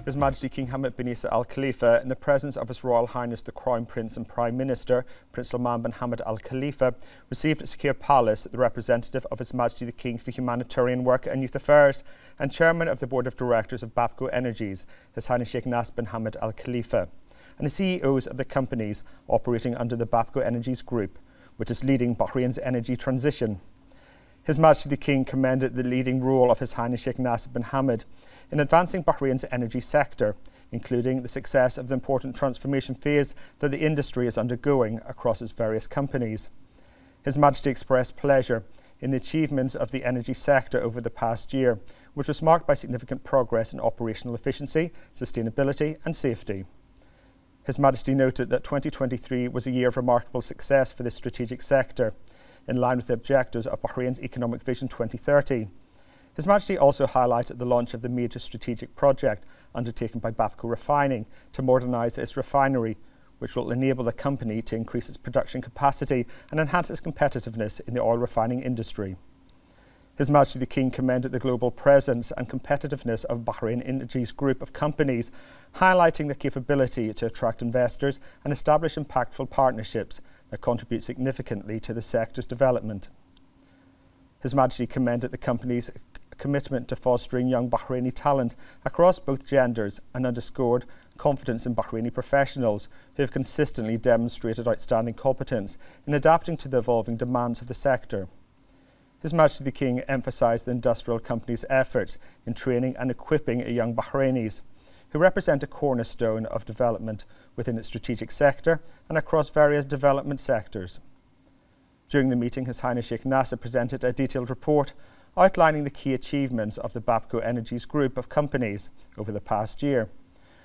His Majesty King Hamad bin Isa Al Khalifa, in the presence of His Royal Highness the Crown Prince and Prime Minister, Prince Salman bin Hamad Al Khalifa, received at Secure Palace the representative of His Majesty the King for Humanitarian Work and Youth Affairs and Chairman of the Board of Directors of Bapco Energies, His Highness Sheikh Nasser bin Hamad Al Khalifa, and the CEOs of the companies operating under the Bapco Energies Group, which is leading Bahrain's energy transition. His Majesty the King commended the leading role of His Highness Sheikh Nasser bin Hamad in advancing Bahrain's energy sector, including the success of the important transformation phase that the industry is undergoing across its various companies. His Majesty expressed pleasure in the achievements of the energy sector over the past year, which was marked by significant progress in operational efficiency, sustainability and safety. His Majesty noted that 2023 was a year of remarkable success for this strategic sector, in line with the objectives of Bahrain's Economic Vision 2030. His Majesty also highlighted the launch of the major strategic project undertaken by Bapco Refining to modernise its refinery, which will enable the company to increase its production capacity and enhance its competitiveness in the oil refining industry. His Majesty the King commended the global presence and competitiveness of Bahrain Energies Group of companies, highlighting their capability to attract investors and establish impactful partnerships that contribute significantly to the sector's development. His Majesty commended the company's commitment to fostering young Bahraini talent across both genders and underscored confidence in Bahraini professionals who have consistently demonstrated outstanding competence in adapting to the evolving demands of the sector. His Majesty the King emphasised the industrial company's efforts in training and equipping young Bahrainis, who represent a cornerstone of development within its strategic sector and across various development sectors. During the meeting, His Highness Sheikh Nasser presented a detailed report outlining the key achievements of the Bapco Energies Group of companies over the past year,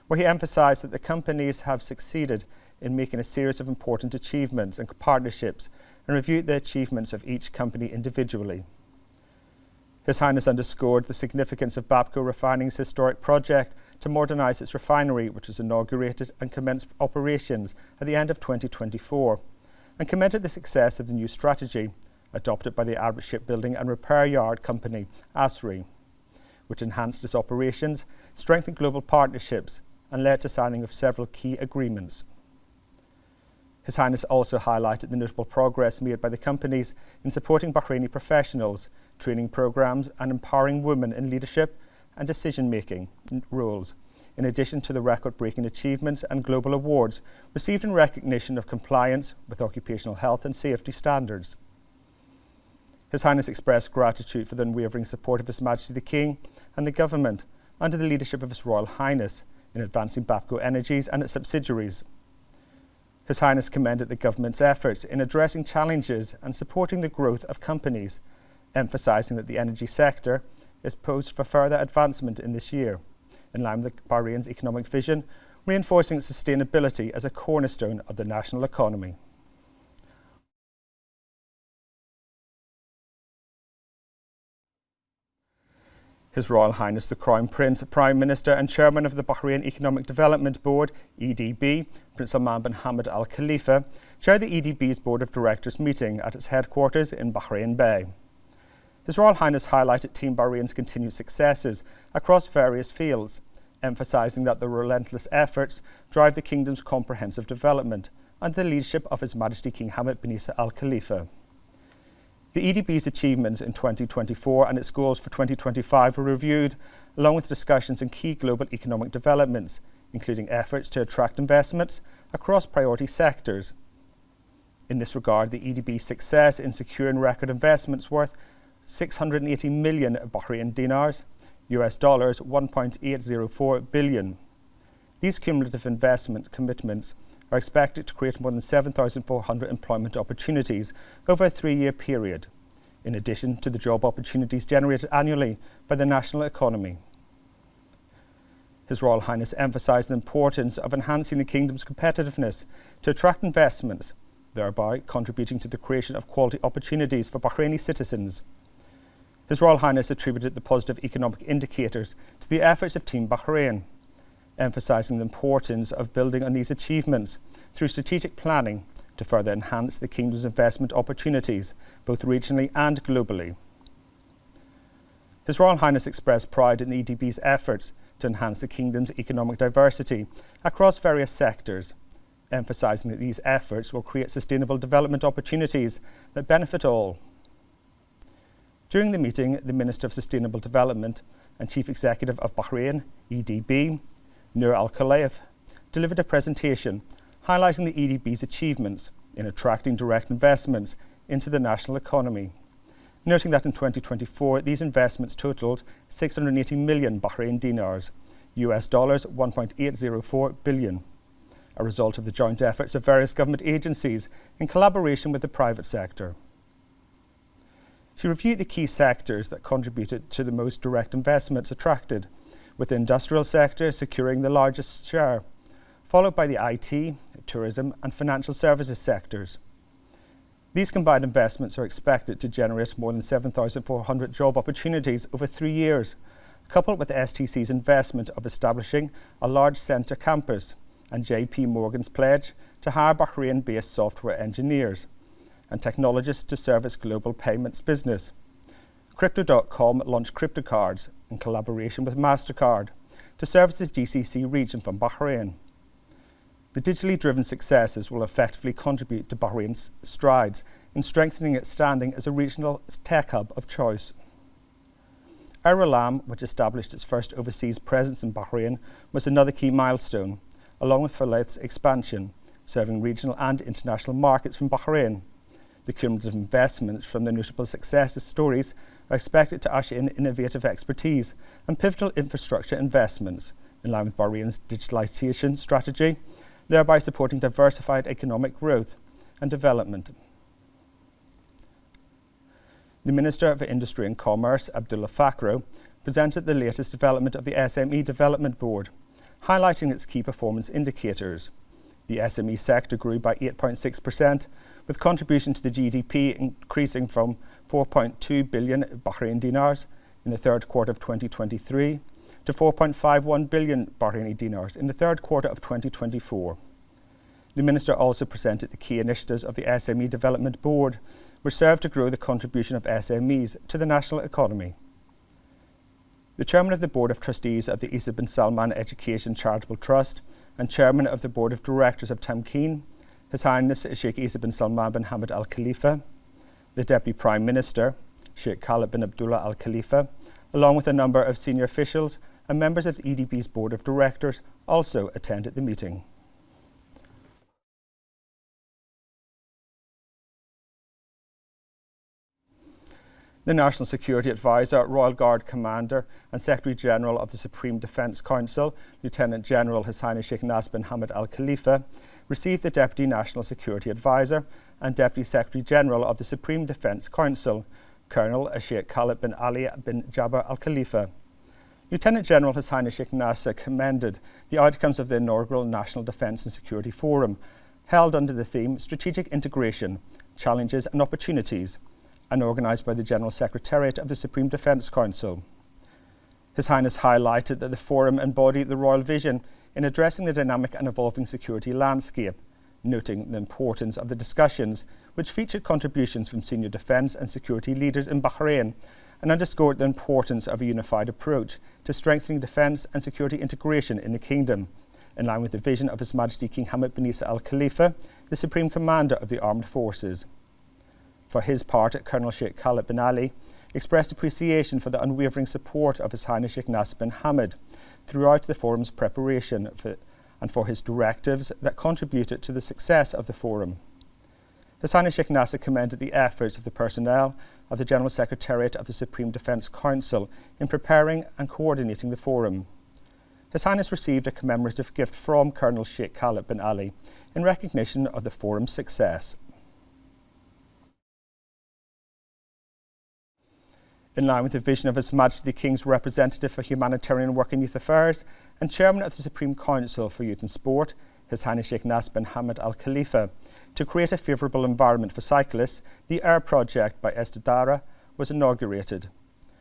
where he emphasised that the companies have succeeded in making a series of important achievements and partnerships and reviewed the achievements of each company individually. His Highness underscored the significance of Bapco Refining's historic project to modernise its refinery, which was inaugurated and commenced operations at the end of 2024, and commended the success of the new strategy adopted by the Arab shipbuilding and repair yard company, ASRI, which enhanced its operations, strengthened global partnerships, and led to signing of several key agreements. His Highness also highlighted the notable progress made by the companies in supporting Bahraini professionals, training programs, and empowering women in leadership and decision-making roles, in addition to the record-breaking achievements and global awards received in recognition of compliance with occupational health and safety standards. His Highness expressed gratitude for the unwavering support of His Majesty the King and the government under the leadership of His Royal Highness in advancing Bapco Energies and its subsidiaries. His Highness commended the government's efforts in addressing challenges and supporting the growth of companies, emphasising that the energy sector is poised for further advancement in this year, in line with Bahrain's economic vision, reinforcing its sustainability as a cornerstone of the national economy. His Royal Highness the Crown Prince, Prime Minister and Chairman of the Bahrain Economic Development Board, EDB, Prince Salman bin Hamad Al Khalifa, chaired the EDB's Board of Directors meeting at its headquarters in Bahrain Bay. His Royal Highness highlighted Team Bahrain's continued successes across various fields, emphasising that the relentless efforts drive the kingdom's comprehensive development under the leadership of His Majesty King Hamad bin Isa Al Khalifa. The EDB's achievements in 2024 and its goals for 2025 were reviewed, along with discussions on key global economic developments, including efforts to attract investments across priority sectors. In this regard, the EDB's success in securing record investments worth 680 million Bahrain dinars, US dollars 1.804 billion. These cumulative investment commitments are expected to create more than 7,400 employment opportunities over a 3-year period, in addition to the job opportunities generated annually by the national economy. His Royal Highness emphasised the importance of enhancing the kingdom's competitiveness to attract investments, thereby contributing to the creation of quality opportunities for Bahraini citizens. His Royal Highness attributed the positive economic indicators to the efforts of Team Bahrain, emphasising the importance of building on these achievements through strategic planning to further enhance the kingdom's investment opportunities, both regionally and globally. His Royal Highness expressed pride in the EDB's efforts to enhance the Kingdom's economic diversity across various sectors, emphasising that these efforts will create sustainable development opportunities that benefit all. During the meeting, the Minister of Sustainable Development and Chief Executive of Bahrain, EDB, Nur Al-Khalifa, delivered a presentation highlighting the EDB's achievements in attracting direct investments into the national economy, noting that in 2024 these investments totalled 680 million Bahrain dinars, US dollars 1.804 billion, a result of the joint efforts of various government agencies in collaboration with the private sector. She reviewed the key sectors that contributed to the most direct investments attracted, with the industrial sector securing the largest share, followed by the IT, tourism and financial services sectors. These combined investments are expected to generate more than 7,400 job opportunities over 3 years, coupled with the STC's investment of establishing a large centre campus and JP Morgan's pledge to hire Bahrain-based software engineers and technologists to serve its global payments business. Crypto.com launched crypto cards in collaboration with MasterCard to service its GCC region from Bahrain. The digitally driven successes will effectively contribute to Bahrain's strides in strengthening its standing as a regional tech hub of choice. Air-Alam, which established its first overseas presence in Bahrain, was another key milestone, along with Falaith's expansion, serving regional and international markets from Bahrain. The cumulative investments from the notable success stories are expected to usher in innovative expertise and pivotal infrastructure investments in line with Bahrain's digitalisation strategy, thereby supporting diversified economic growth and development. The Minister of Industry and Commerce, Abdullah Fakhro, presented the latest development of the SME Development Board, highlighting its key performance indicators. The SME sector grew by 8.6%, with contribution to the GDP increasing from 4.2 billion Bahrain dinars in the third quarter of 2023 to 4.51 billion Bahraini dinars in the third quarter of 2024. The Minister also presented the key initiatives of the SME Development Board, which serve to grow the contribution of SMEs to the national economy. The Chairman of the Board of Trustees of the Isa bin Salman Education Charitable Trust and Chairman of the Board of Directors of Tamkeen, His Highness Sheikh Isa bin Salman bin Hamad Al Khalifa, the Deputy Prime Minister, Sheikh Khalid bin Abdullah Al Khalifa, along with a number of senior officials and members of the EDB's Board of Directors, also attended the meeting. The National Security Advisor, Royal Guard Commander and Secretary-General of the Supreme Defence Council, Lieutenant General His Highness Sheikh Nas bin Hamad Al Khalifa, received the Deputy National Security Advisor and Deputy Secretary-General of the Supreme Defence Council, Colonel Sheikh Khalid bin Ali bin Jabbar Al Khalifa. Lieutenant General His Highness Sheikh Nasser commended the outcomes of the inaugural National Defence and Security Forum, held under the theme Strategic Integration, Challenges and Opportunities, and organised by the General Secretariat of the Supreme Defence Council. His Highness highlighted that the forum embodied the royal vision in addressing the dynamic and evolving security landscape, noting the importance of the discussions, which featured contributions from senior defence and security leaders in Bahrain, and underscored the importance of a unified approach to strengthening defence and security integration in the Kingdom, in line with the vision of His Majesty King Hamad bin Isa Al Khalifa, the Supreme Commander of the Armed Forces. For his part, Colonel Sheikh Khalid bin Ali expressed appreciation for the unwavering support of His Highness Sheikh Nasser bin Hamad throughout the forum's preparation and for his directives that contributed to the success of the forum. His Highness Sheikh Nasser commended the efforts of the personnel of the General Secretariat of the Supreme Defence Council in preparing and coordinating the forum. His Highness received a commemorative gift from Colonel Sheikh Khalid bin Ali in recognition of the forum's success. In line with the vision of His Majesty the King's representative for humanitarian work and youth affairs and Chairman of the Supreme Council for Youth and Sport, His Highness Sheikh Nas bin Hamad Al Khalifa, to create a favourable environment for cyclists, the Air Project by Estidara was inaugurated.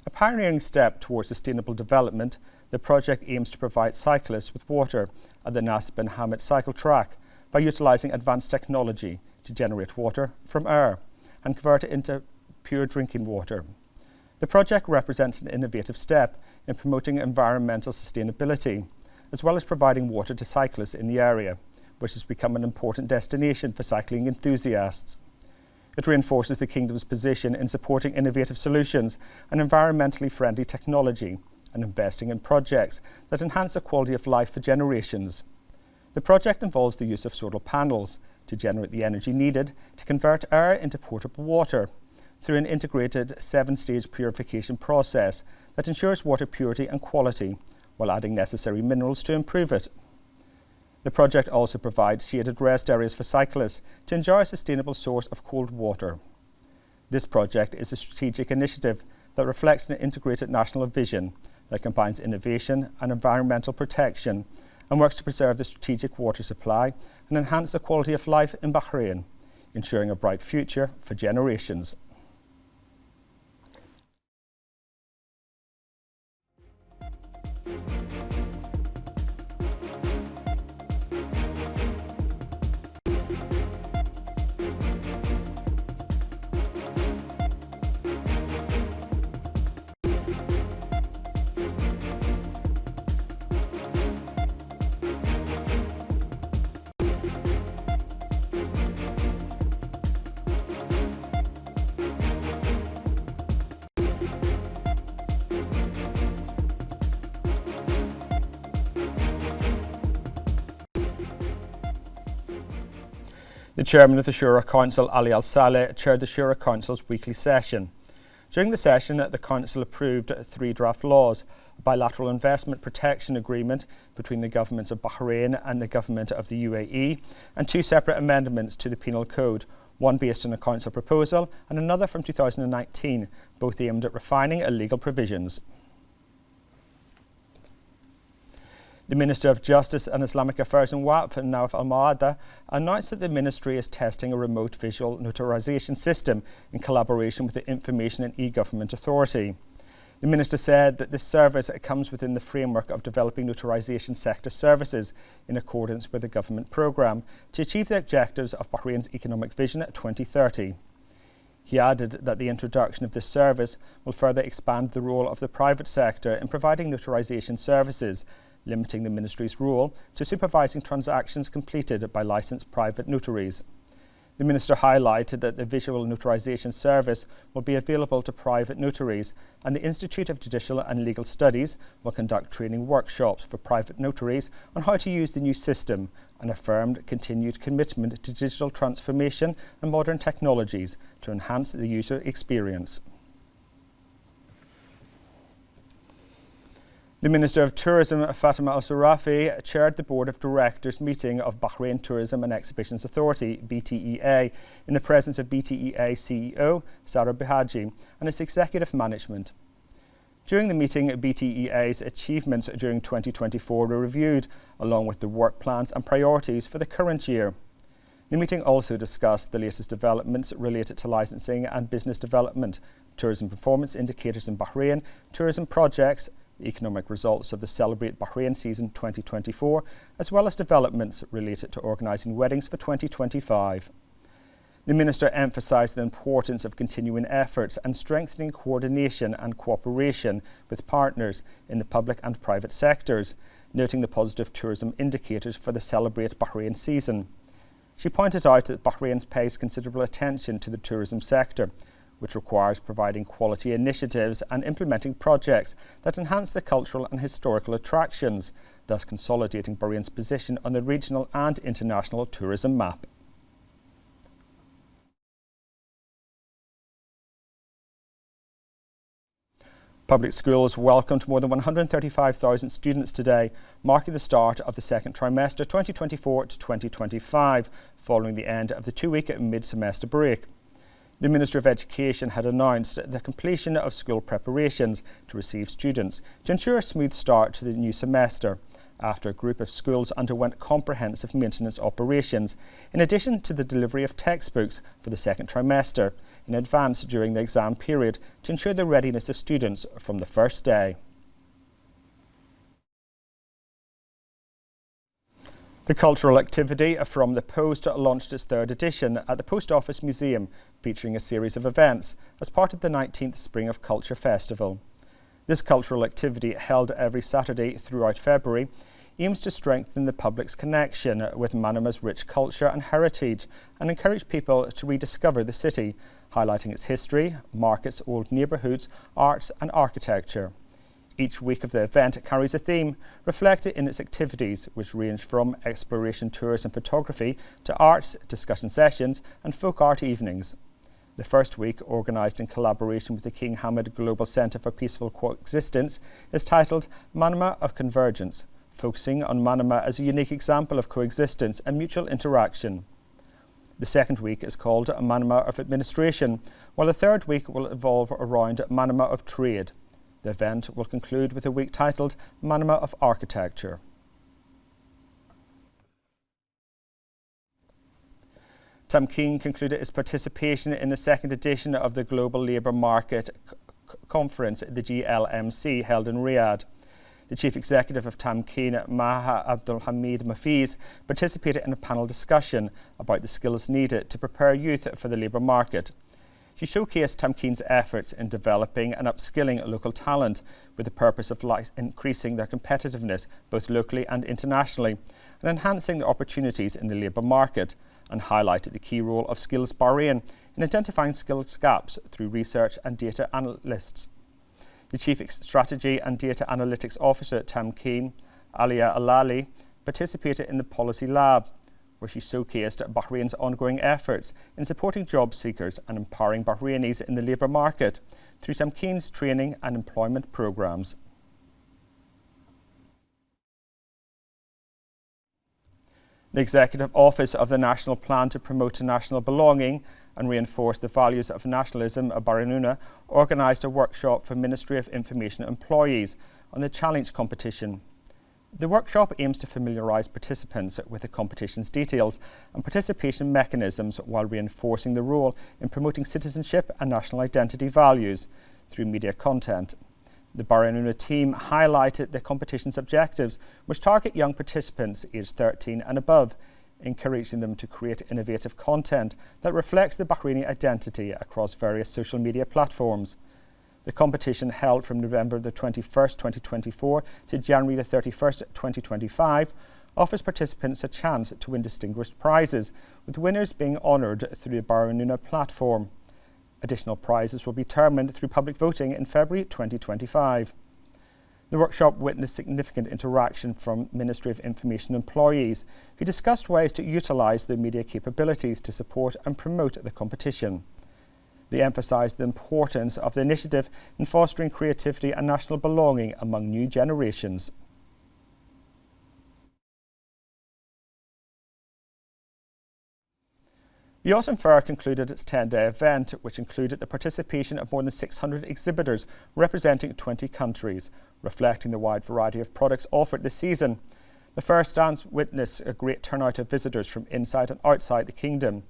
A pioneering step towards sustainable development, the project aims to provide cyclists with water at the Nas bin Hamad cycle track by utilising advanced technology to generate water from air and convert it into pure drinking water. The project represents an innovative step in promoting environmental sustainability, as well as providing water to cyclists in the area, which has become an important destination for cycling enthusiasts. It reinforces the Kingdom's position in supporting innovative solutions and environmentally friendly technology and investing in projects that enhance the quality of life for generations. The project involves the use of solar panels to generate the energy needed to convert air into potable water through an integrated 7-stage purification process that ensures water purity and quality while adding necessary minerals to improve it. The project also provides shaded rest areas for cyclists to enjoy a sustainable source of cold water. This project is a strategic initiative that reflects an integrated national vision that combines innovation and environmental protection and works to preserve the strategic water supply and enhance the quality of life in Bahrain, ensuring a bright future for generations. The chairman of the Shura Council, Ali Al-Saleh, chaired the Shura Council's weekly session. During the session, the Council approved 3 draft laws: a bilateral investment protection agreement between the governments of Bahrain and the government of the UAE, and 2 separate amendments to the Penal Code, one based on a Council proposal and another from 2019, both aimed at refining illegal provisions. The Minister of Justice and Islamic Affairs in Waqf, Nawaf Al-Mawada, announced that the Ministry is testing a remote visual notarization system in collaboration with the Information and E-Government Authority. The Minister said that this service comes within the framework of developing notarization sector services in accordance with the government programme to achieve the objectives of Bahrain's economic vision at 2030. He added that the introduction of this service will further expand the role of the private sector in providing notarization services, limiting the Ministry's role to supervising transactions completed by licensed private notaries. The Minister highlighted that the visual notarization service will be available to private notaries, and the Institute of Judicial and Legal Studies will conduct training workshops for private notaries on how to use the new system, and affirmed continued commitment to digital transformation and modern technologies to enhance the user experience. The Minister of Tourism, Fatima Al-Surafi, chaired the Board of Directors meeting of Bahrain Tourism and Exhibitions Authority, BTEA, in the presence of BTEA CEO Sarah Bihaji and its executive management. During the meeting, BTEA's achievements during 2024 were reviewed, along with the work plans and priorities for the current year. The meeting also discussed the latest developments related to licensing and business development, tourism performance indicators in Bahrain, tourism projects, the economic results of the Celebrate Bahrain season 2024, as well as developments related to organising weddings for 2025. The Minister emphasised the importance of continuing efforts and strengthening coordination and cooperation with partners in the public and private sectors, noting the positive tourism indicators for the Celebrate Bahrain season. She pointed out that Bahrain pays considerable attention to the tourism sector, which requires providing quality initiatives and implementing projects that enhance the cultural and historical attractions, thus consolidating Bahrain's position on the regional and international tourism map. Public schools welcomed more than 135,000 students today, marking the start of the second trimester 2024 to 2025, following the end of the 2-week mid-semester break. The Minister of Education had announced the completion of school preparations to receive students to ensure a smooth start to the new semester, after a group of schools underwent comprehensive maintenance operations, in addition to the delivery of textbooks for the second trimester in advance during the exam period to ensure the readiness of students from the first day. The cultural activity From the Post launched its 3rd edition at the Post Office Museum, featuring a series of events as part of the 19th Spring of Culture Festival. This cultural activity, held every Saturday throughout February, aims to strengthen the public's connection with Manama's rich culture and heritage and encourage people to rediscover the city, highlighting its history, markets, old neighbourhoods, arts and architecture. Each week of the event carries a theme reflected in its activities, which range from exploration tours and photography to arts, discussion sessions and folk art evenings. The first week, organised in collaboration with the King Hamad Global Centre for Peaceful Coexistence, is titled Manama of Convergence, focusing on Manama as a unique example of coexistence and mutual interaction. The second week is called Manama of Administration, while the third week will evolve around Manama of Trade. The event will conclude with a week titled Manama of Architecture. Tamkeen concluded its participation in the second edition of the Global Labour Market Conference, the GLMC, held in Riyadh. The Chief Executive of Tamkeen, Maha Abdul Hamid Mafiz, participated in a panel discussion about the skills needed to prepare youth for the labour market. She showcased Tamkeen's efforts in developing and upskilling local talent with the purpose of increasing their competitiveness both locally and internationally and enhancing their opportunities in the labour market, and highlighted the key role of Skills Bahrain in identifying skills gaps through research and data analysts. The Chief Strategy and Data Analytics Officer at Tamkeen, Alia Alali, participated in the Policy Lab, where she showcased Bahrain's ongoing efforts in supporting job seekers and empowering Bahrainis in the labour market through Tamkeen's training and employment programmes. The Executive Office of the National Plan to Promote National Belonging and Reinforce the Values of Nationalism, Bahrain, organised a workshop for Ministry of Information employees on the Challenge competition. The workshop aims to familiarise participants with the competition's details and participation mechanisms while reinforcing the role in promoting citizenship and national identity values through media content. The Bahrain team highlighted the competition's objectives, which target young participants aged 13 and above, encouraging them to create innovative content that reflects the Bahraini identity across various social media platforms. The competition, held from November the 21st, 2024 to January the 31st, 2025, offers participants a chance to win distinguished prizes, with winners being honoured through the Bahrain platform. Additional prizes will be determined through public voting in February 2025. The workshop witnessed significant interaction from Ministry of Information employees, who discussed ways to utilise their media capabilities to support and promote the competition. They emphasised the importance of the initiative in fostering creativity and national belonging among new generations. The Autumn Fair concluded its 10-day event, which included the participation of more than 600 exhibitors representing 20 countries, reflecting the wide variety of products offered this season. The fair stands witness a great turnout of visitors from inside and outside the kingdom.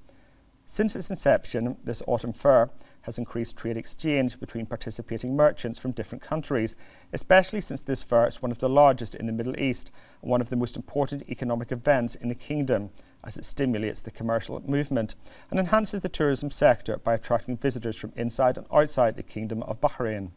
Since its inception, this Autumn Fair has increased trade exchange between participating merchants from different countries, especially since this fair is one of the largest in the Middle East and one of the most important economic events in the kingdom, as it stimulates the commercial movement and enhances the tourism sector by attracting visitors from inside and outside the Kingdom of Bahrain.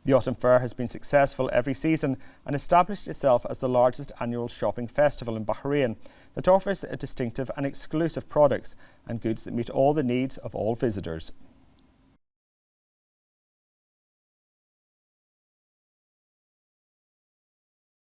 The Autumn Fair has been successful every season and established itself as the largest annual shopping festival in Bahrain that offers a distinctive and exclusive products and goods that meet all the needs of all visitors.